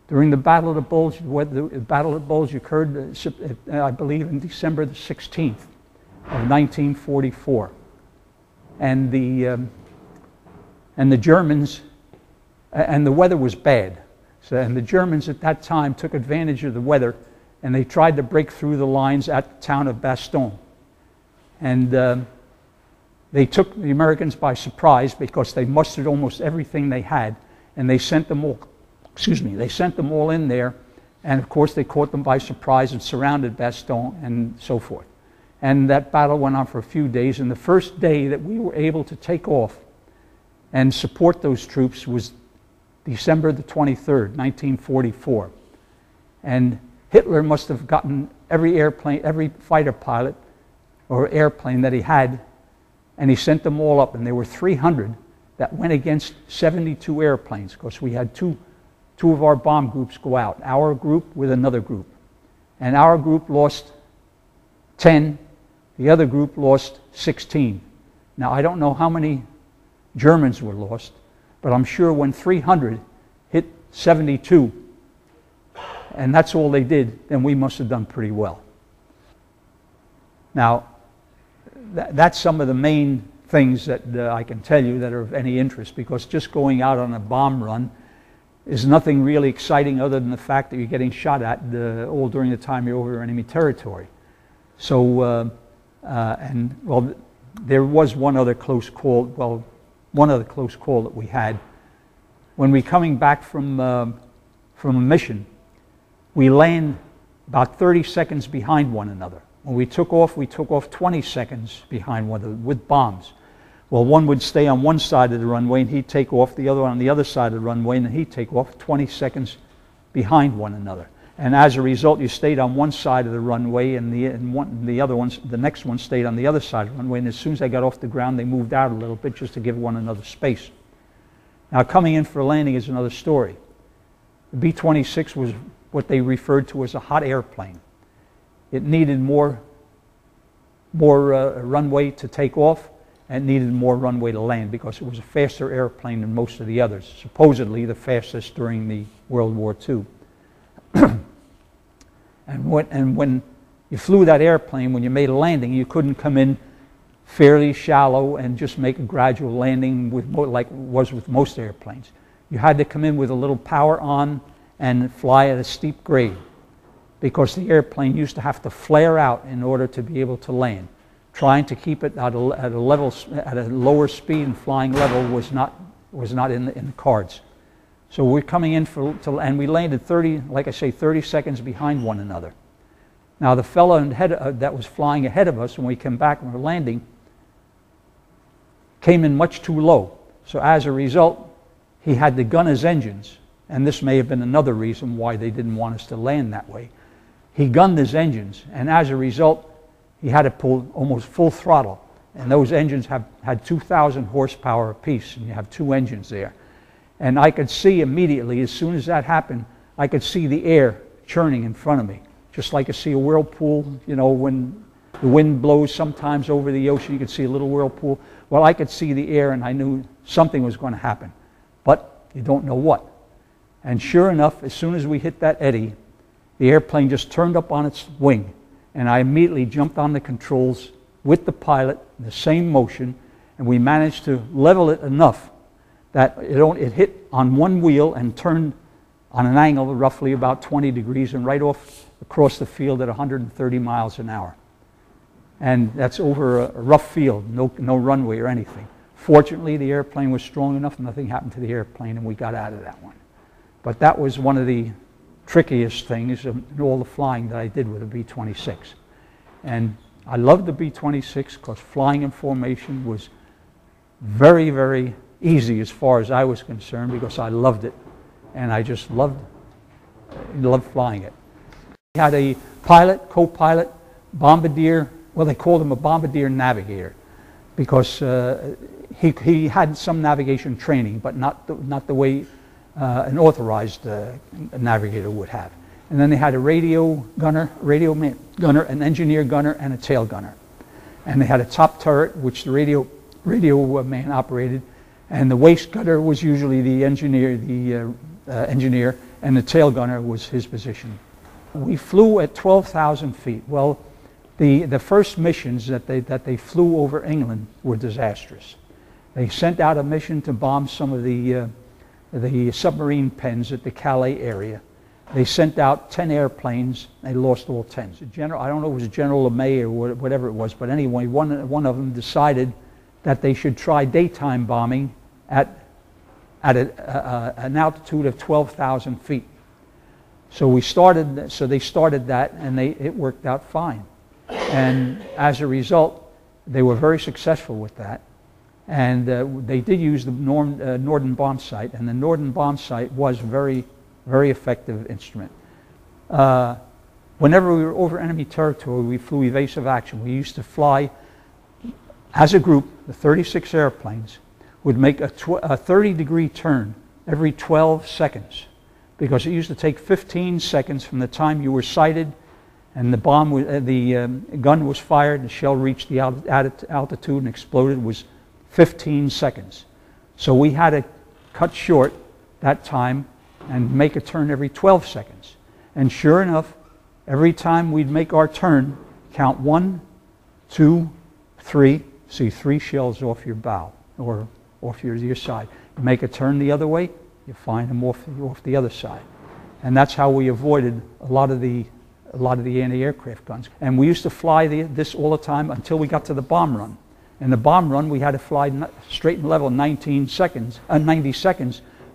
During the Battle of the Bulge, the Battle of the Bulge occurred, I believe, in December the 16th of 1944. And the Germans, and the weather was bad. So, and the Germans at that time took advantage of the weather, and they tried to break through the lines at the town of Bastogne. And they took the Americans by surprise because they mustered almost everything they had, and they sent them all, they sent them all in there, and of course they caught them by surprise and surrounded Bastogne and so forth. And that battle went on for a few days, and the first day that we were able to take off and support those troops was December the 23rd, 1944. And Hitler must have gotten every airplane, every fighter pilot or airplane that he had, and he sent them all up, and there were 300 that went against 72 airplanes, because we had two of our bomb groups go out, our group with another group. And our group lost 10, the other group lost 16. Now, I don't know how many Germans were lost, but I'm sure when 300 hit 72, and that's all they did, then we must have done pretty well. Now, that's some of the main things that I can tell you that are of any interest, because just going out on a bomb run is nothing really exciting other than the fact that you're getting shot at all during the time you're over enemy territory. So, there was one other close call, that we had. When we're coming back from a mission, we land about 30 seconds behind one another. When we took off 20 seconds behind one another with bombs. Well, one would stay on one side of the runway and he'd take off, the other on the other side of the runway, and he'd take off 20 seconds behind one another. And as a result, you stayed on one side of the runway, and the next one stayed on the other side of the runway. And as soon as they got off the ground, they moved out a little bit just to give one another space. Now, coming in for landing is another story. The B-26 was what they referred to as a hot airplane. It needed more runway to take off, and it needed more runway to land, because it was a faster airplane than most of the others, supposedly the fastest during the World War II. And when you flew that airplane, when you made a landing, you couldn't come in fairly shallow and just make a gradual landing like it was with most airplanes. You had to come in with a little power on and fly at a steep grade, because the airplane used to have to flare out in order to be able to land. Trying to keep it at a lower speed and flying level was not in the cards. So we're coming in and we landed 30 seconds behind one another. Now the fellow that was flying ahead of us when we came back and were landing came in much too low. So as a result, he had to gun his engines, and this may have been another reason why they didn't want us to land that way. He gunned his engines, and as a result, he had to pull almost full throttle. And those engines had 2,000 horsepower apiece, and you have two engines there. And I could see immediately, as soon as that happened, I could see the air churning in front of me. Just like you see a whirlpool, you know, when the wind blows sometimes over the ocean, you could see a little whirlpool. Well, I could see the air, and I knew something was going to happen. But you don't know what. And sure enough, as soon as we hit that eddy, the airplane just turned up on its wing, and I immediately jumped on the controls with the pilot in the same motion, and we managed to level it enough that it hit on one wheel and turned on an angle of roughly about 20 degrees and right off across the field at 130 miles an hour. And that's over a rough field, no runway or anything. Fortunately, the airplane was strong enough, nothing happened to the airplane, and we got out of that one. But that was one of the trickiest things in all the flying that I did with a B-26. And I loved the B-26 because flying in formation was very, very easy as far as I was concerned, because I loved it, and I just loved flying it. We had a pilot, co-pilot, bombardier. Well, they called him a bombardier navigator, because he had some navigation training, but not the way an authorized navigator would have. And then they had a radio gunner, an engineer gunner, and a tail gunner. And they had a top turret, which the radio man operated, and the waist gunner was usually the engineer, and the tail gunner was his position. We flew at 12,000 feet. Well, the first missions that they flew over England were disastrous. They sent out a mission to bomb some of the submarine pens at the Calais area. They sent out 10 airplanes. They lost all 10. So I don't know if it was General LeMay or whatever it was, but anyway, one of them decided that they should try daytime bombing at an altitude of 12,000 feet. So they started that, and it worked out fine. And as a result, they were very successful with that. And they did use the Norden Bomb Site, and the Norden Bomb Site was very, very effective instrument. Whenever we were over enemy territory, we flew evasive action. We used to fly as a group. The 36 airplanes would make a 30-degree turn every 12 seconds, because it used to take 15 seconds from the time you were sighted and the gun was fired, the shell reached the altitude and exploded, was 15 seconds. So we had to cut short that time and make a turn every 12 seconds. And sure enough, every time we'd make our turn, count 1, 2, 3, see 3 shells off your bow or off your side. You make a turn the other way, you find them off the other side. And that's how we avoided a lot of the anti-aircraft guns. And we used to fly this all the time until we got to the bomb run. In the bomb run, we had to fly straight and level 90 seconds,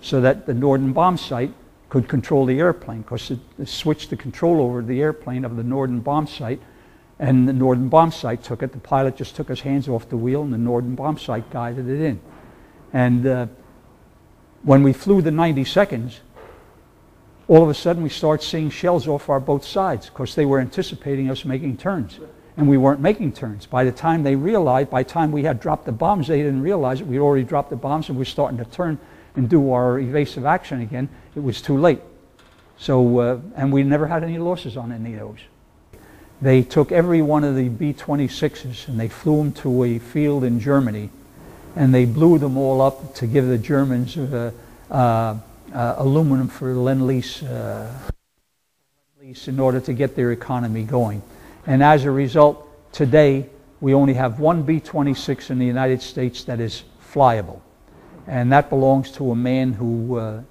so that the Norden Bomb Site could control the airplane, because it switched the control over the airplane of the Norden Bomb Site, and the Norden Bomb Site took it. The pilot just took his hands off the wheel, and the Norden Bomb Site guided it in. And when we flew the 90 seconds, all of a sudden we started seeing shells off our both sides, because they were anticipating us making turns. And we weren't making turns. By the time we had dropped the bombs, they didn't realize that we'd already dropped the bombs and we're starting to turn and do our evasive action again. It was too late. So, and we never had any losses on any of those. They took every one of the B-26s and they flew them to a field in Germany, and they blew them all up to give the Germans aluminum for Lend-Lease in order to get their economy going. And as a result, today we only have one B-26 in the United States that is flyable. And that belongs to a man who,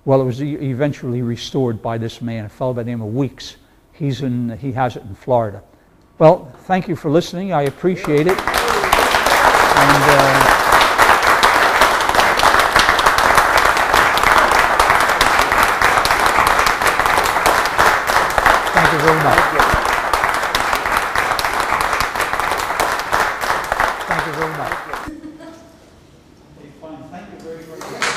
well, it was eventually restored by this man, a fellow by the name of Weeks. He has it in Florida. Well, thank you for listening. I appreciate it. And, thank you very much. Thank you very much. Thank you very much.